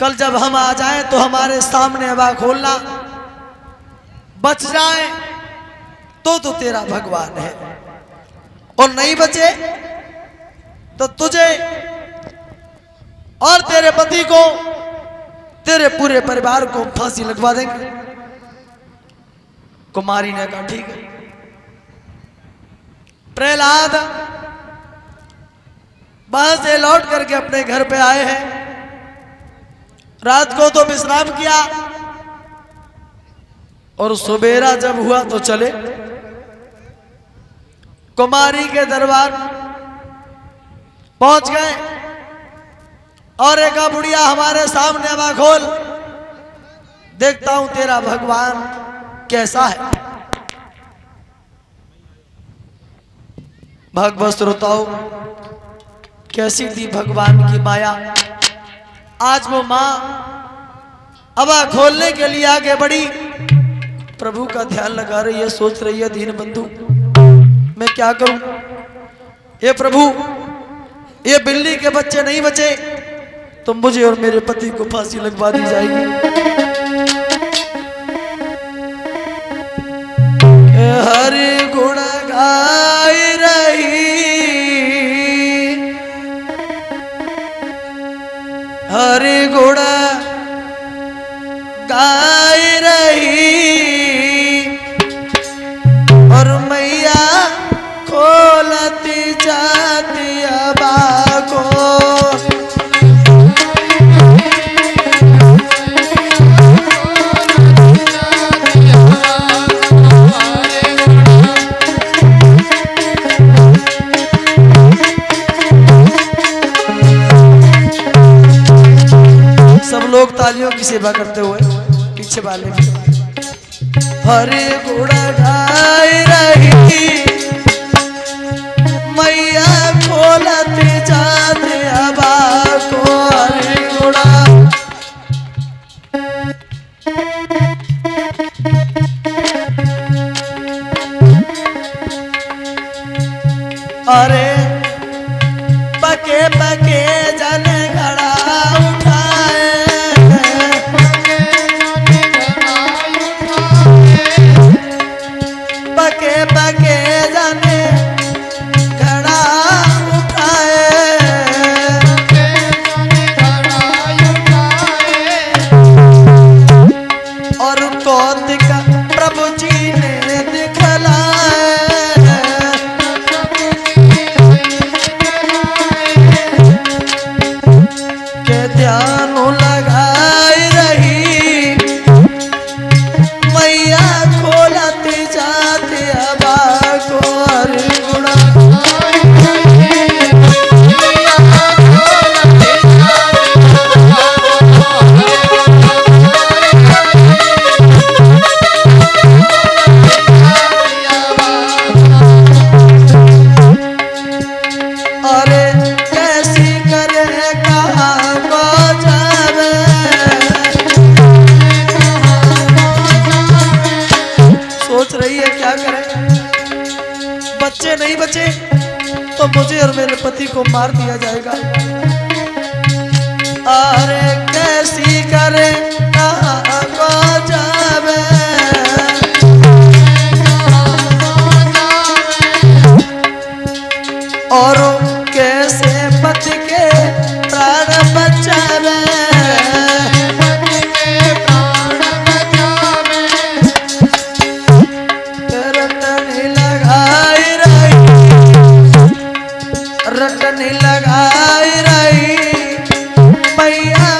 कल जब हम आ जाएं तो हमारे सामने हवा खोलना, बच जाए तो तेरा भगवान है, और नहीं बचे तो तुझे और तेरे पति को, तेरे पूरे परिवार को फांसी लगवा देंगे। कुमारी ने कहा ठीक है। प्रहलाद वहां से लौट करके अपने घर पे आए हैं। रात को तो विश्राम किया और सवेरा जब हुआ तो चले कुमारी के दरबार पहुंच गए और एक बुढ़िया हमारे सामने आवा खोल, देखता हूं तेरा भगवान कैसा है। भगवत श्रोताओं, कैसी थी भगवान की माया। आज वो मां अबा खोलने के लिए आगे बढ़ी, प्रभु का ध्यान लगा रही है, सोच रही है दीन बंधु मैं क्या करूं। ये प्रभु, ये बिल्ली के बच्चे नहीं बचे तो मुझे और मेरे पति को फांसी लगवा दी जाएगी। हरि गुण गाई रही, हरि गुण गाई रही, और मैया खोलती जाती अबा को। सब लोग तालियों की सेवा करते हुए पीछे वाले भी। हरि गुण गाई रही, मैया खोलती जाते अबा को। हरि गुण अरे पके पके जन घड़ा उठाए, पके पके जन घड़ा उठाए, और कौतिक प्रभु जी ने दिखलाए, के ध्यान लगाई रही, मैया खोलती जाती अबा को। हरि गुण अरे कैसी करे कहाँ को जावे, सोच रही है क्या करे। बच्चे नहीं बचे तो मुझे और मेरे पति को मार दिया जाएगा। अरे कैसी करे कहाँ को जावे, और कैसे पति के प्राण बचावे, रटनी लगाई रही, रटनी लगाई रही, मैया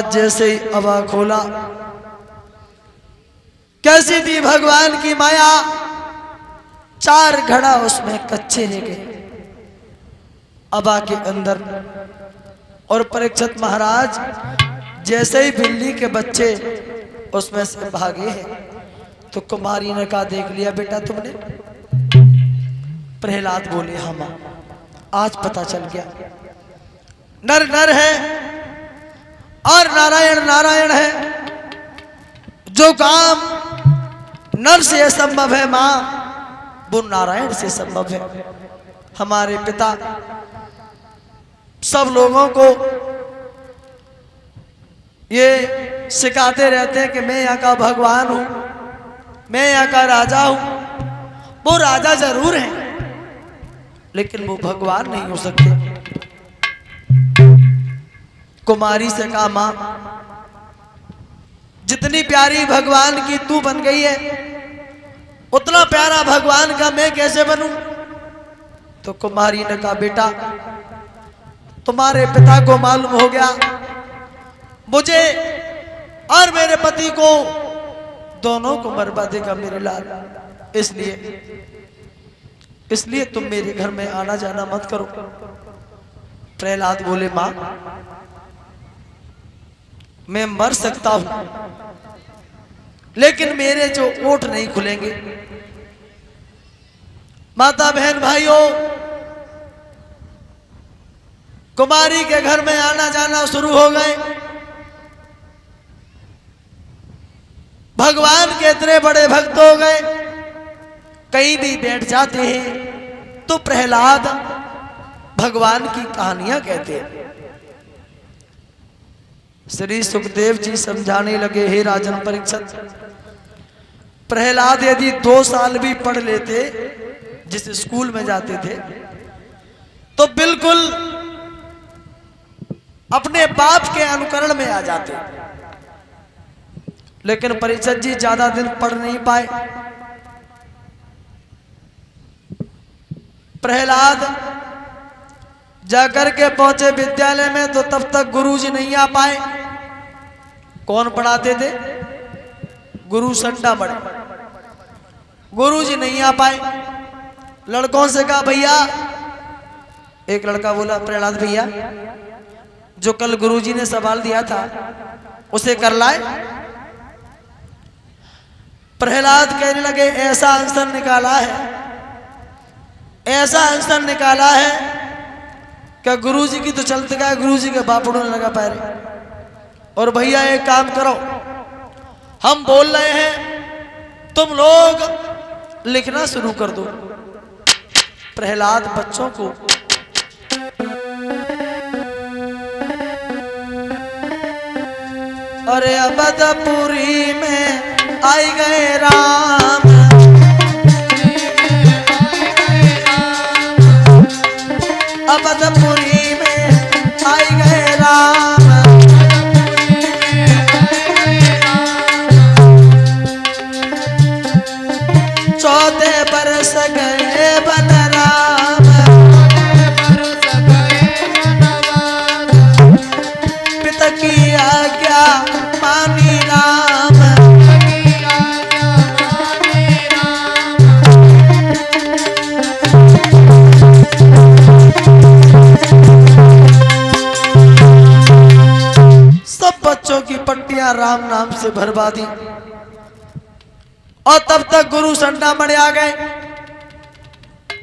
आज जैसे ही अबा खोला, कैसी थी भगवान की माया, 4 घड़ा उसमें कच्चे रह गए अबा के अंदर। और परीक्षित महाराज जैसे ही बिल्ली के बच्चे उसमें से भागे हैं तो कुमारी ने कहा, देख लिया बेटा तुमने? प्रहलाद बोले, हाँ मां, आज पता चल गया। नर नर है और नारायण नारायण है। जो काम नर से संभव है मां, वो नारायण से संभव है। हमारे पिता सब लोगों को ये सिखाते रहते हैं कि मैं यहाँ का भगवान हूं, मैं यहाँ का राजा हूं। वो राजा जरूर है लेकिन वो भगवान नहीं हो सकते। कुमारी से कहा, मां जितनी प्यारी भगवान की तू बन गई है, उतना प्यारा भगवान का मैं कैसे बनूं? तो कुमारी ने कहा, बेटा तुम्हारे पिता को मालूम हो गया, मुझे और मेरे पति को दोनों को मरवा देगा मेरे लाल। इसलिए तुम मेरे घर में आना जाना मत करो। प्रहलाद बोले, मां मैं मर सकता हूं लेकिन मेरे जो ओठ नहीं खुलेंगे। माता बहन भाइयों, कुमारी के घर में आना जाना शुरू हो गए। भगवान के इतने बड़े भक्त हो गए, कहीं भी बैठ जाते हैं तो प्रहलाद भगवान की कहानियां कहते हैं। श्री सुखदेव जी समझाने लगे, हे राजन परीक्षित, प्रहलाद यदि 2 साल भी पढ़ लेते, जिस स्कूल में जाते थे, तो बिल्कुल अपने बाप के अनुकरण में आ जाते। लेकिन परीक्षित जी ज्यादा दिन पढ़ नहीं पाए। प्रहलाद जाकर के पहुंचे विद्यालय में तो तब तक गुरुजी नहीं आ पाए। कौन पढ़ाते थे? गुरु संडा बड़े। गुरुजी नहीं आ पाए। लड़कों से कहा, भैया, एक लड़का बोला, प्रहलाद भैया जो कल गुरुजी ने सवाल दिया था उसे कर लाए। प्रहलाद कहने लगे, ऐसा आंसर निकाला है, ऐसा आंसर निकाला है क्या गुरुजी की तो चलते गया, गुरुजी के बापड़ों ने लगा पैरे। और भैया एक काम करो, हम बोल रहे हैं, तुम लोग लिखना शुरू कर दो। प्रहलाद बच्चों को अरे अवधपुरी में आई गए राम, अवधपुरी में आई गए राम, 14 बरस गए बलराम, पिता की आज्ञा मानी राम, बच्चों की पट्टियां राम नाम से भरवा दी। और तब तक गुरु संडा मड़े आ गए।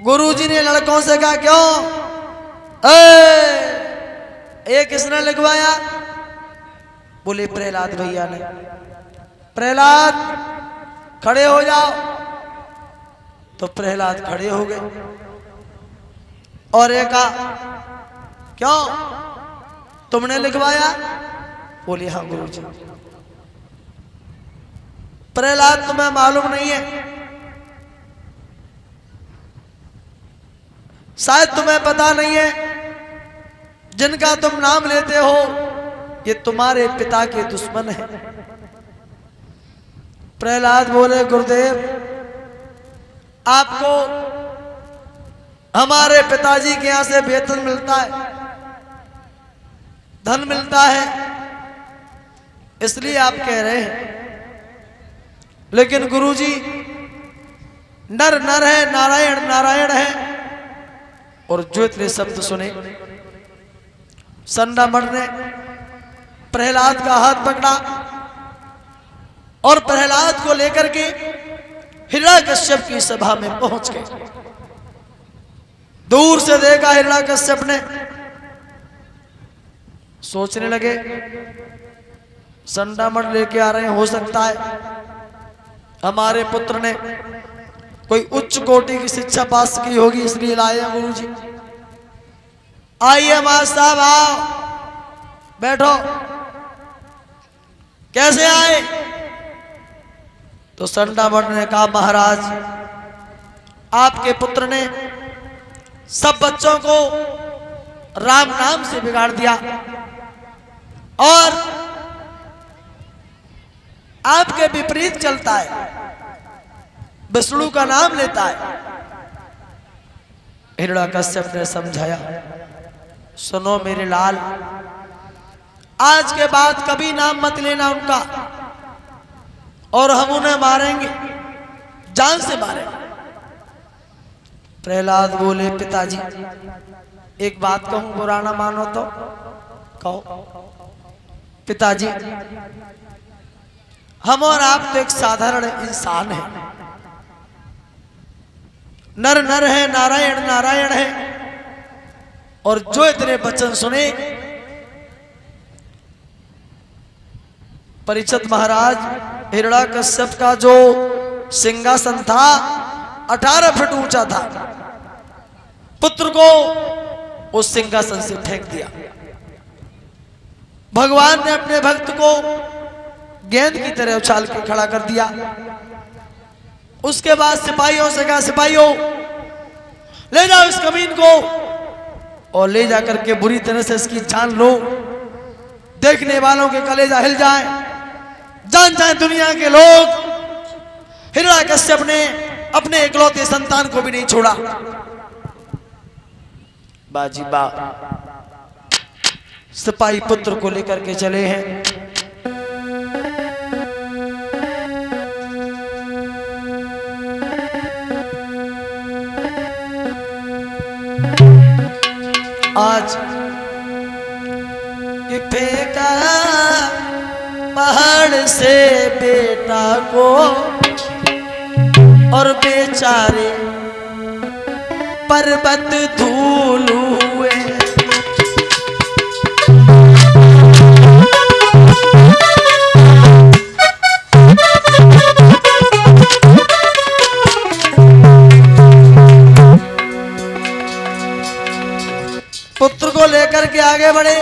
गुरुजी ने लड़कों से कहा, क्यों ये किसने लिखवाया? बोले, प्रहलाद भैया ने। प्रहलाद खड़े हो जाओ। तो प्रहलाद खड़े हो गए और एक कहा, क्यों तुमने लिखवाया? बोले, हाँ गुरुजी। प्रहलाद, तुम्हें मालूम नहीं है, शायद तुम्हें पता नहीं है, जिनका तुम नाम लेते हो ये तुम्हारे पिता के दुश्मन है। प्रहलाद बोले, गुरुदेव आपको हमारे पिताजी के यहां से वेतन मिलता है, धन मिलता है, इसलिए आप कह रहे हैं। लेकिन गुरुजी, नर नर है, नारायण नारायण है। और जो इतने शब्द सुने, संडामण ने प्रहलाद का हाथ पकड़ा और प्रहलाद को लेकर के हिरण्यकश्यप की सभा में पहुंच गए। दूर से देखा हिरण्यकश्यप ने, सोचने लगे संडामण लेके आ रहे हैं, हो सकता है हमारे पुत्र ने कोई उच्च कोटि की शिक्षा पास की होगी, इसलिए लाए हैं गुरु जी। आइए मास्टर साहब, आओ बैठो। कैसे आए? तो संडामण ने कहा, महाराज आपके पुत्र ने सब बच्चों को राम नाम से बिगाड़ दिया और आपके विपरीत चलता है, विष्णु का नाम लेता है। हिरण्यकश्यप ने समझाया, सुनो मेरे लाल, आज के बाद कभी नाम मत लेना उनका, और हम उन्हें मारेंगे, जान से मारेंगे। प्रहलाद बोले, पिताजी एक बात कहूं, बुरा ना मानो तो कहो। पिताजी, हम और आप तो एक साधारण इंसान हैं, नर नर है, नारायण नारायण है। और जो इतने वचन सुने, परीक्षित महाराज, हिरण्यकश्यप का जो सिंहासन था 18 फीट ऊंचा था, पुत्र को उस सिंहासन से फेंक दिया। भगवान ने अपने भक्त को गेंद की तरह उछाल के खड़ा कर दिया। उसके बाद सिपाहियों से कहा, सिपाहियों ले जाओ इस कमीन को और ले जाकर के बुरी तरह से इसकी जान लो, देखने वालों के कलेजा हिल जाए, जान जाए दुनिया के लोग। हिरण्यकश्यप ने अपने इकलौते संतान को भी नहीं छोड़ा। बाजी बा सिपाही पुत्र को लेकर के चले हैं। आज कि फेंका पहाड़ से बेटा को और बेचारे पर्वत धूल हुए। पुत्र को लेकर के आगे बढ़े।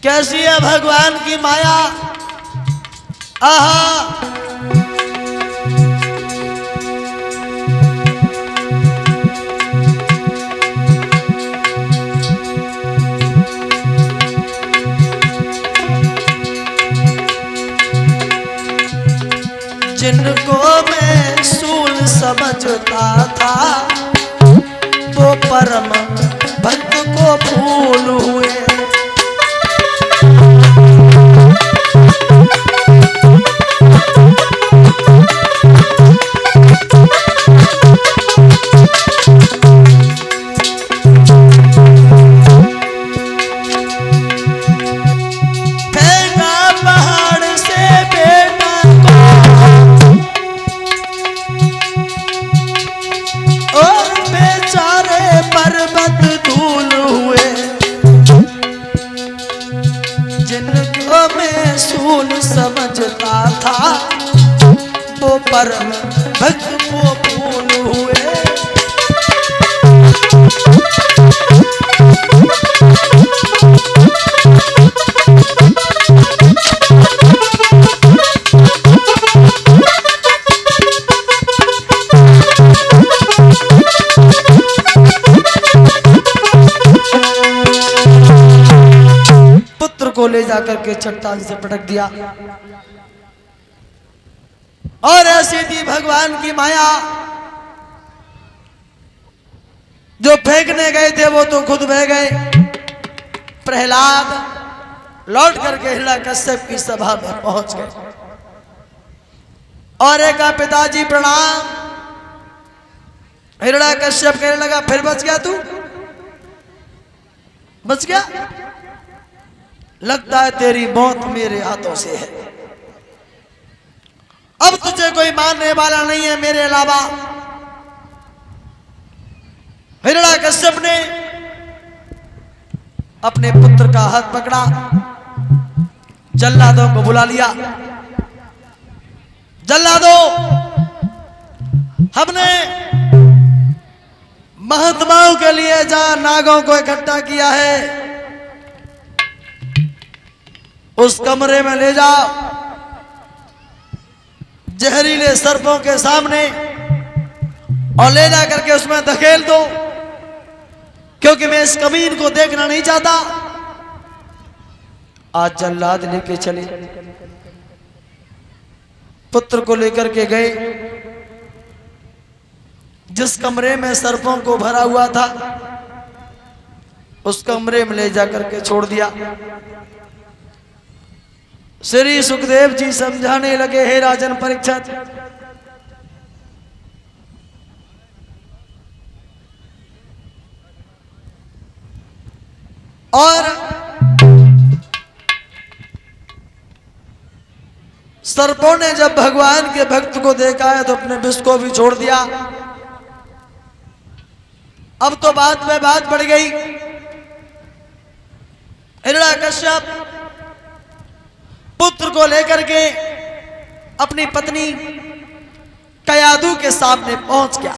कैसी है भगवान की माया, आहा। जिनको मैं सूल समझता था, वो परम भक्त को फूल हुए। फेंका पहाड़ से बेटा को और बेचारे पर्वत धूल हुए। जिनको मैं सूल समझता था, वो परम भक्त को फूल हुए। पुत्र को ले जाकर के चट्टान से पटक दिया। और ऐसी थी भगवान की माया, जो फेंकने गए थे वो तो खुद बह गए। प्रहलाद लौट करके हिरण्यकश्यप की सभा में पहुंच गए और एक पिताजी प्रणाम। हिरण्यकश्यप कहने लगा, फिर बच गया तू? बच गया? लगता है तेरी मौत मेरे हाथों से है। अब तुझे कोई मारने वाला नहीं है मेरे अलावा। हिरण्यकश्यप ने अपने पुत्र का हाथ पकड़ा, जल्लादों को बुला लिया। जल्लादों, हमने महात्माओं के लिए जहां नागों को इकट्ठा किया है उस कमरे में ले जाओ, जहरीले सर्पों के सामने, और ले जा करके उसमें धकेल दो, क्योंकि मैं इस कमीन को देखना नहीं चाहता। आज जल्लाद लेके चले, पुत्र को लेकर के गए, जिस कमरे में सर्पों को भरा हुआ था उस कमरे में ले जाकर के छोड़ दिया। श्री सुखदेव जी समझाने लगे, हे राजन परीक्षित, और सर्पों ने जब भगवान के भक्त को देखा है तो अपने विष को भी छोड़ दिया। अब तो बात में बात बढ़ गई। हिरण्यकश्यप पुत्र को लेकर के अपनी पत्नी कयाधु के सामने पहुंच गया।